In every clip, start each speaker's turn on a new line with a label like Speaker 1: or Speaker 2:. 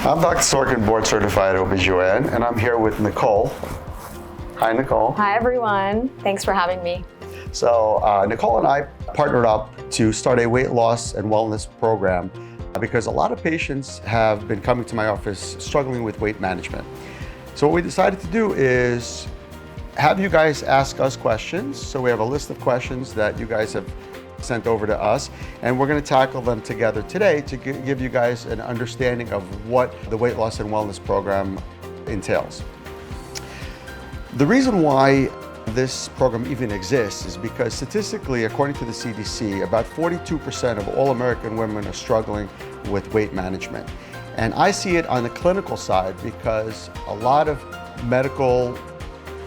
Speaker 1: I'm Dr. Sorkin, board certified OBGYN, and I'm here with Nicole. Hi, Nicole.
Speaker 2: Hi, everyone. Thanks for having me.
Speaker 1: So Nicole and I partnered up to start a weight loss and wellness program because a lot of patients have been coming to my office struggling with weight management. So what we decided to do is have you guys ask us questions. So we have a list of questions that you guys have sent over to us, and we're going to tackle them together today to give you guys an understanding of what the weight loss and wellness program entails. The reason why this program even exists is because statistically, according to the CDC, about 42% of all American women are struggling with weight management. And I see it on the clinical side because a lot of medical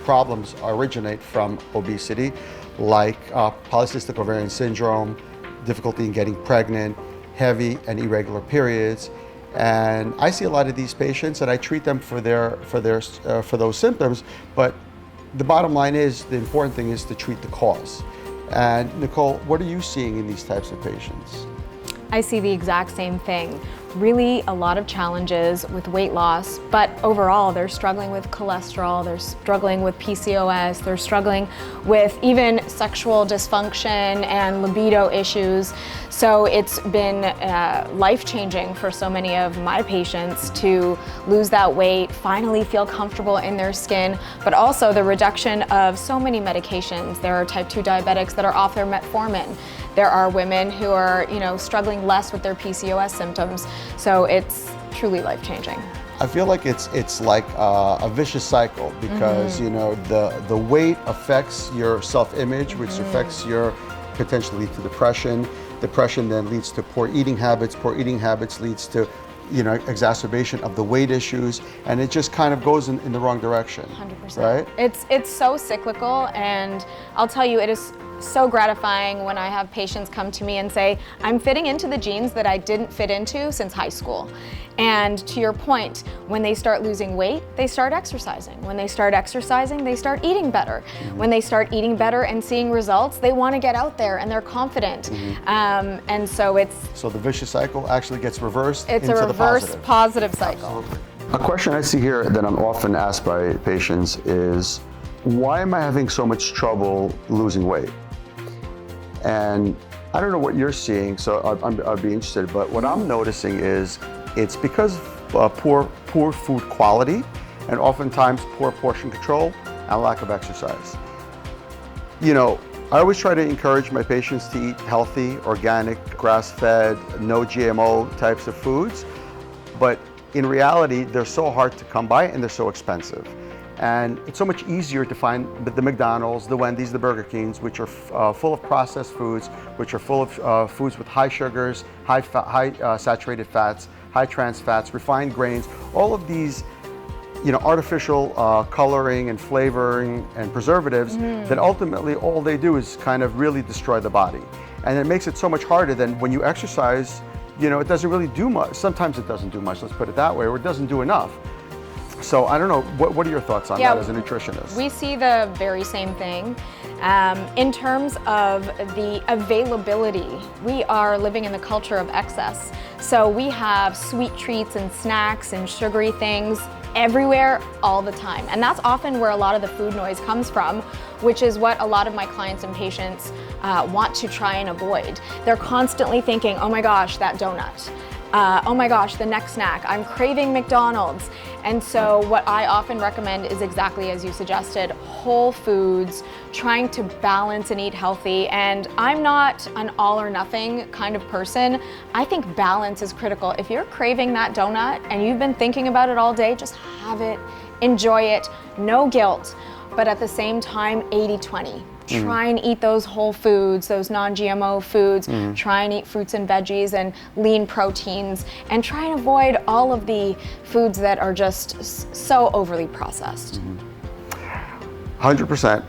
Speaker 1: problems originate from obesity, like polycystic ovarian syndrome, difficulty in getting pregnant, heavy and irregular periods. And I see a lot of these patients and I treat them for those symptoms, but the bottom line is, the important thing is to treat the cause. And Nicole, what are you seeing in these types of patients?
Speaker 2: I see the exact same thing. Really a lot of challenges with weight loss, but overall they're struggling with cholesterol, they're struggling with PCOS, they're struggling with even sexual dysfunction and libido issues. So it's been life-changing for so many of my patients to lose that weight, finally feel comfortable in their skin, but also the reduction of so many medications. There are type 2 diabetics that are off their metformin. There are women who are, struggling less with their PCOS symptoms. So it's truly life-changing.
Speaker 1: I feel like it's like a vicious cycle because the weight affects your self-image, which affects your potentially lead to depression. Depression then leads to poor eating habits. Poor eating habits leads to exacerbation of the weight issues, and it just kind of goes in the wrong direction.
Speaker 2: 100%.
Speaker 1: Right?
Speaker 2: It's so cyclical, and I'll tell you, it is so gratifying when I have patients come to me and say, I'm fitting into the jeans that I didn't fit into since high school. And to your point, when they start losing weight, they start exercising. When they start exercising, they start eating better. When they start eating better and seeing results, they want to get out there and they're confident. And so
Speaker 1: So the vicious cycle actually gets reversed
Speaker 2: it's
Speaker 1: into
Speaker 2: a reverse positive cycle.
Speaker 1: Absolutely. A question I see here that I'm often asked by patients is, why am I having so much trouble losing weight? And I don't know what you're seeing, so I'd be interested, but what I'm noticing is it's because of poor food quality and oftentimes poor portion control and lack of exercise. I always try to encourage my patients to eat healthy, organic, grass-fed, no GMO types of foods, but in reality, they're so hard to come by and they're so expensive. And it's so much easier to find the McDonald's, the Wendy's, the Burger Kings, which are full of processed foods, which are full of foods with high sugars, high saturated fats, high trans fats, refined grains, all of these artificial coloring and flavoring and preservatives that ultimately all they do is kind of really destroy the body. And it makes it so much harder than when you exercise, it doesn't really do much. Sometimes it doesn't do much, let's put it that way, or it doesn't do enough. So I don't know, what are your thoughts on that as a nutritionist?
Speaker 2: We see the very same thing. In terms of the availability, we are living in the culture of excess. So we have sweet treats and snacks and sugary things everywhere all the time. And that's often where a lot of the food noise comes from, which is what a lot of my clients and patients want to try and avoid. They're constantly thinking, oh my gosh, that donut. Oh my gosh, the next snack, I'm craving McDonald's. And so what I often recommend is exactly as you suggested, whole foods, trying to balance and eat healthy. And I'm not an all or nothing kind of person. I think balance is critical. If you're craving that donut and you've been thinking about it all day, just have it, enjoy it, no guilt. But at the same time, 80-20. Try and eat those whole foods, those non-GMO foods. Try and eat fruits and veggies and lean proteins, and try and avoid all of the foods that are just so overly processed.
Speaker 1: 100%.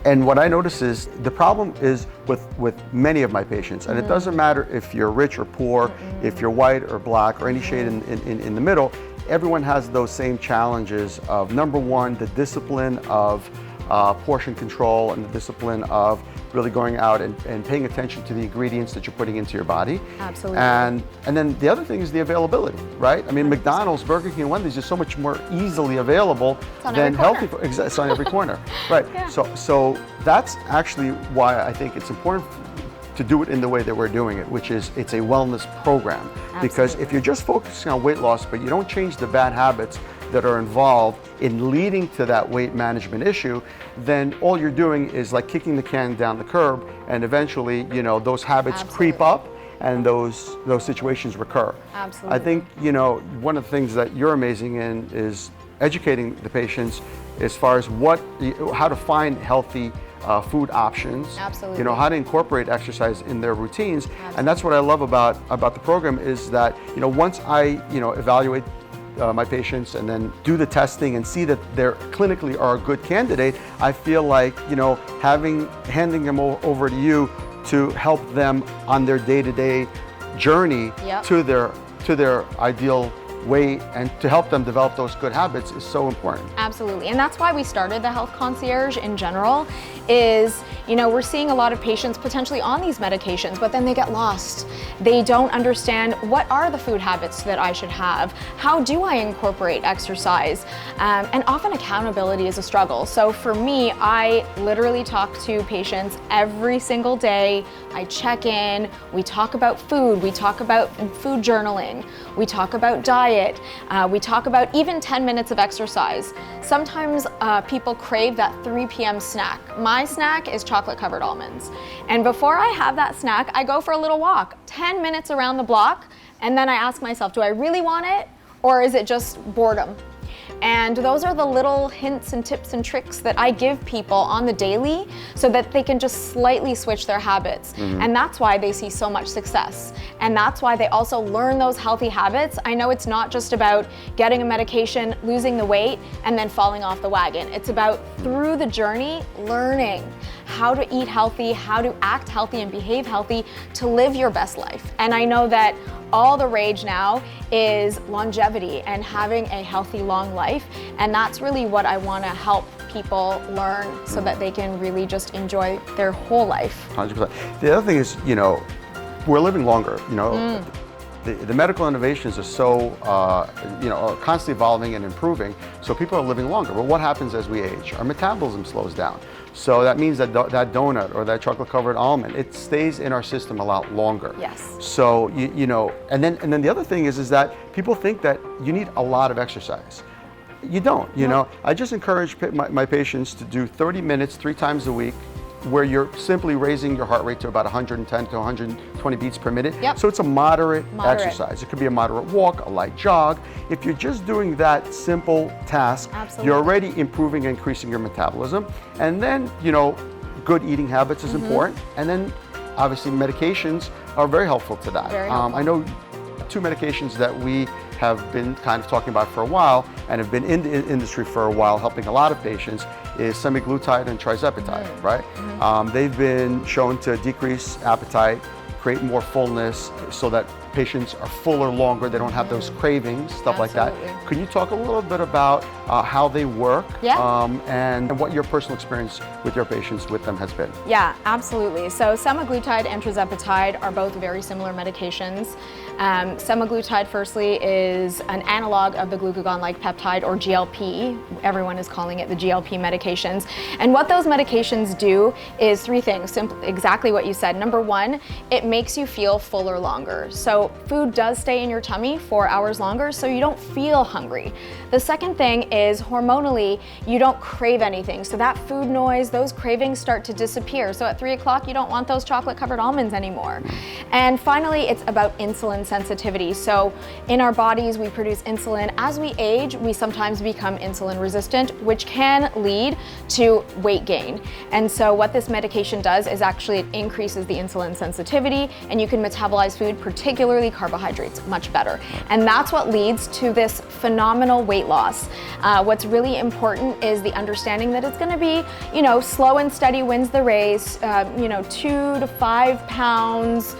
Speaker 1: And what I notice is the problem is with many of my patients, and it doesn't matter if you're rich or poor, if you're white or black or any shade in the middle, everyone has those same challenges of, number one, the discipline of portion control and the discipline of really going out and paying attention to the ingredients that you're putting into your body.
Speaker 2: Absolutely.
Speaker 1: And then the other thing is the availability, right? I mean, 100%. McDonald's, Burger King, and Wendy's is so much more easily available than healthy food. It's on every corner, right? Yeah. So that's actually why I think it's important to do it in the way that we're doing it, which is it's a wellness program. Absolutely. Because if you're just focusing on weight loss, but you don't change the bad habits that are involved in leading to that weight management issue, then all you're doing is like kicking the can down the curb, and eventually, you know, those habits
Speaker 2: Absolutely.
Speaker 1: Creep up and those situations recur.
Speaker 2: Absolutely.
Speaker 1: I think, you know, one of the things that you're amazing in is educating the patients as far as how to find healthy food options.
Speaker 2: Absolutely.
Speaker 1: You know, how to incorporate exercise in their routines. Absolutely. And that's what I love about the program is that, you know, once I, you know, evaluate my patients and then do the testing and see that they're clinically are a good candidate, I feel like, you know, handing them over to you to help them on their day-to-day journey. Yep. to their ideal weight and to help them develop those good habits is so important.
Speaker 2: Absolutely, and that's why we started the health concierge in general, is, you know, we're seeing a lot of patients potentially on these medications, but then they get lost. They don't understand what are the food habits that I should have, how do I incorporate exercise, and often accountability is a struggle. So for me, I literally talk to patients every single day. I check in, we talk about food, we talk about food journaling, we talk about diet, we talk about even 10 minutes of exercise. Sometimes people crave that 3 p.m. snack. My snack is chocolate covered almonds. And before I have that snack, I go for a little walk, 10 minutes around the block, and then I ask myself, do I really want it, or is it just boredom? And those are the little hints and tips and tricks that I give people on the daily so that they can just slightly switch their habits. Mm-hmm. And that's why they see so much success. And that's why they also learn those healthy habits. I know it's not just about getting a medication, losing the weight, and then falling off the wagon. It's about through the journey, learning how to eat healthy, how to act healthy and behave healthy to live your best life. And I know that all the rage now is longevity and having a healthy, long life. And that's really what I want to help people learn so that they can really just enjoy their whole life.
Speaker 1: 100%. The other thing is, you know, we're living longer, you know. The medical innovations are so, you know, are constantly evolving and improving, so people are living longer. But what happens as we age? Our metabolism slows down. So that means that that donut or that chocolate-covered almond, it stays in our system a lot longer.
Speaker 2: Yes.
Speaker 1: So, you know, and then the other thing is that people think that you need a lot of exercise. You don't, you know. I just encourage my patients to do 30 minutes 3 times a week, where you're simply raising your heart rate to about 110 to 120 beats per minute.
Speaker 2: Yep.
Speaker 1: So it's a moderate exercise. It could be a moderate walk, a light jog. If you're just doing that simple task,
Speaker 2: Absolutely.
Speaker 1: You're already improving and increasing your metabolism. And then, you know, good eating habits is important. And then obviously medications are very helpful to that.
Speaker 2: Very helpful.
Speaker 1: I know 2 medications that we have been kind of talking about for a while and have been in the industry for a while, helping a lot of patients, is semaglutide and tirzepatide, right? They've been shown to decrease appetite, create more fullness so that patients are fuller longer, they don't have those cravings, stuff like that. Could you talk a little bit about how they work and what your personal experience with your patients with them has been?
Speaker 2: Yeah, absolutely. So semaglutide and tirzepatide are both very similar medications. Semaglutide, firstly, is an analog of the glucagon-like peptide, or GLP. Everyone is calling it the GLP medications. And what those medications do is 3 things, exactly what you said. Number 1, it makes you feel fuller longer. So food does stay in your tummy 4 hours longer, so you don't feel hungry. The second thing is hormonally, you don't crave anything. So that food noise, those cravings start to disappear. So at 3 o'clock, you don't want those chocolate-covered almonds anymore. And finally, it's about insulin sensitivity. So in our bodies, we produce insulin. As we age, we sometimes become insulin resistant, which can lead to weight gain. And so what this medication does is actually it increases the insulin sensitivity, and you can metabolize food, particularly carbohydrates, much better. And that's what leads to this phenomenal weight loss. What's really important is the understanding that it's going to be, you know, slow and steady wins the race, you know, 2 to 5 pounds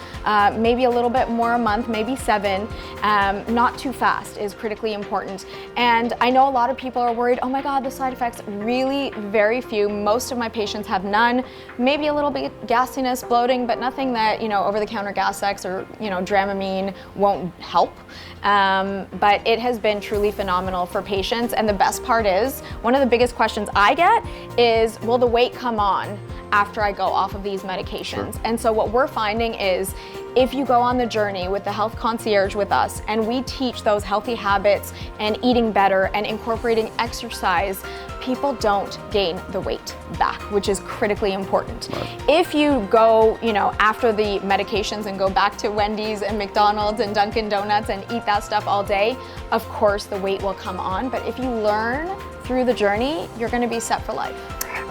Speaker 2: maybe a little bit more a month, maybe 7. Not too fast is critically important. And I know a lot of people are worried, oh my God, the side effects, really very few. Most of my patients have none, maybe a little bit gassiness, bloating, but nothing that, over-the-counter Gas-X or, Dramamine won't help. But it has been truly phenomenal for patients. And the best part is, one of the biggest questions I get is, will the weight come on after I go off of these medications?
Speaker 1: Sure.
Speaker 2: And so what we're finding is, if you go on the journey with the health concierge with us and we teach those healthy habits and eating better and incorporating exercise, people don't gain the weight back, which is critically important.
Speaker 1: Right.
Speaker 2: If you go, after the medications and go back to Wendy's and McDonald's and Dunkin' Donuts and eat that stuff all day, of course the weight will come on. But if you learn through the journey, you're going to be set for life.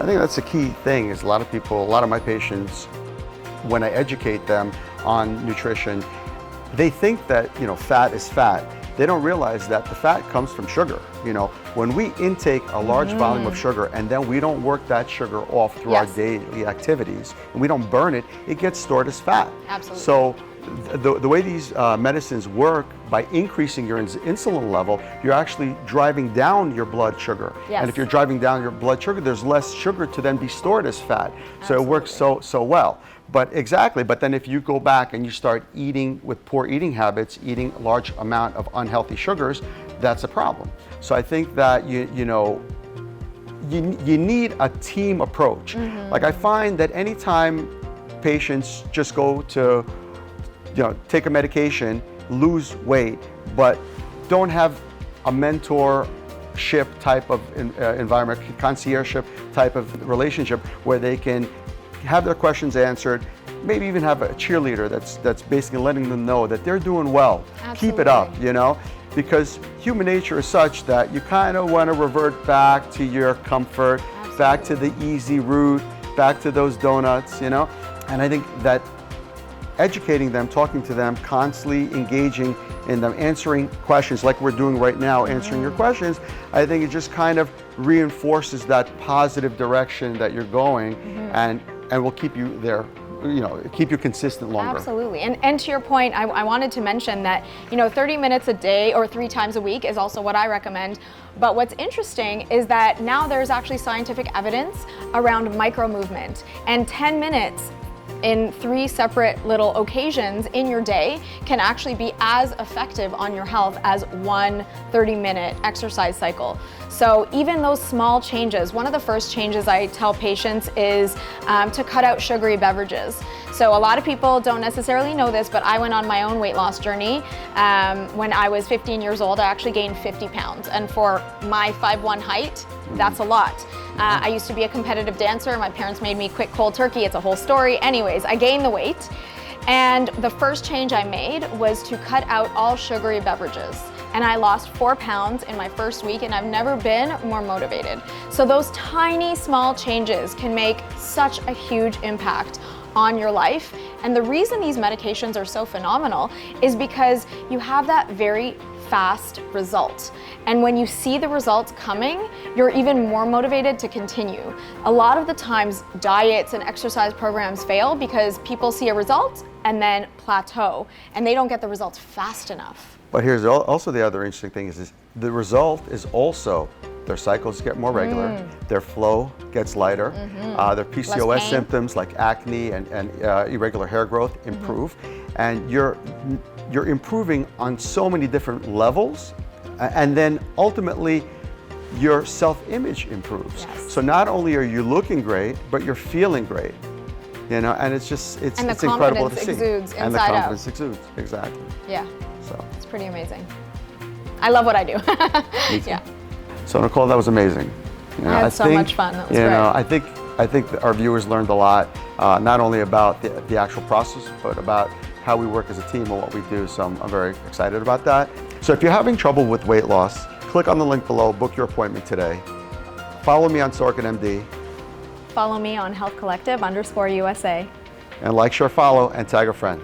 Speaker 1: I think that's the key thing is a lot of my patients, when I educate them on nutrition, they think that, fat is fat. They don't realize that the fat comes from sugar. When we intake a large volume of sugar and then we don't work that sugar off through our daily activities and we don't burn it, it gets stored as fat.
Speaker 2: Absolutely.
Speaker 1: So the way these medicines work, by increasing your insulin level, you're actually driving down your blood sugar.
Speaker 2: Yes.
Speaker 1: And if you're driving down your blood sugar, there's less sugar to then be stored as fat.
Speaker 2: Absolutely.
Speaker 1: So it works so well. But then if you go back and you start eating with poor eating habits, eating a large amount of unhealthy sugars, that's a problem. So I think that you need a team approach. Like I find that anytime patients just go to take a medication, lose weight, but don't have a mentorship type of environment, conciergeship type of relationship where they can have their questions answered, maybe even have a cheerleader that's basically letting them know that they're doing well.
Speaker 2: Absolutely.
Speaker 1: Keep it up, because human nature is such that you kind of want to revert back to your comfort,
Speaker 2: Absolutely.
Speaker 1: back to the easy route, back to those donuts, And I think that educating them, talking to them, constantly engaging in them, answering questions like we're doing right now, answering your questions, I think it just kind of reinforces that positive direction that you're going and will keep you there, keep you consistent longer.
Speaker 2: Absolutely. And to your point, I wanted to mention that, 30 minutes a day or 3 times a week is also what I recommend. But what's interesting is that now there's actually scientific evidence around micro movement, and 10 minutes in 3 separate little occasions in your day can actually be as effective on your health as one 30-minute exercise cycle. So even those small changes, one of the first changes I tell patients is to cut out sugary beverages. So a lot of people don't necessarily know this, but I went on my own weight loss journey. When I was 15 years old, I actually gained 50 pounds. And for my 5'1" height, that's a lot. I used to be a competitive dancer. My parents made me quit cold turkey. It's a whole story. Anyways, I gained the weight. And the first change I made was to cut out all sugary beverages. And I lost 4 pounds in my first week, and I've never been more motivated. So those tiny, small changes can make such a huge impact on your life. And the reason these medications are so phenomenal is because you have that very fast result. And when you see the results coming, you're even more motivated to continue. A lot of the times, diets and exercise programs fail because people see a result and then plateau, and they don't get the results fast enough.
Speaker 1: But here's also the other interesting thing is the result is also their cycles get more regular, their flow gets lighter, their PCOS symptoms like acne and irregular hair growth improve, and you're improving on so many different levels, and then ultimately your self-image improves.
Speaker 2: Yes.
Speaker 1: So not only are you looking great, but you're feeling great. And it's incredible to see.
Speaker 2: Exudes
Speaker 1: and the
Speaker 2: inside
Speaker 1: confidence
Speaker 2: out.
Speaker 1: exudes, exactly.
Speaker 2: Yeah,
Speaker 1: So
Speaker 2: it's pretty amazing. I love what I do. Yeah.
Speaker 1: So Nicole, that was amazing.
Speaker 2: I had so much fun. That was great.
Speaker 1: I think that our viewers learned a lot, not only about the actual process, but about how we work as a team and what we do. So I'm very excited about that. So if you're having trouble with weight loss, click on the link below, book your appointment today. Follow me on SorkinMD.
Speaker 2: Follow me on Health Collective _USA.
Speaker 1: And like, share, follow, and tag a friend.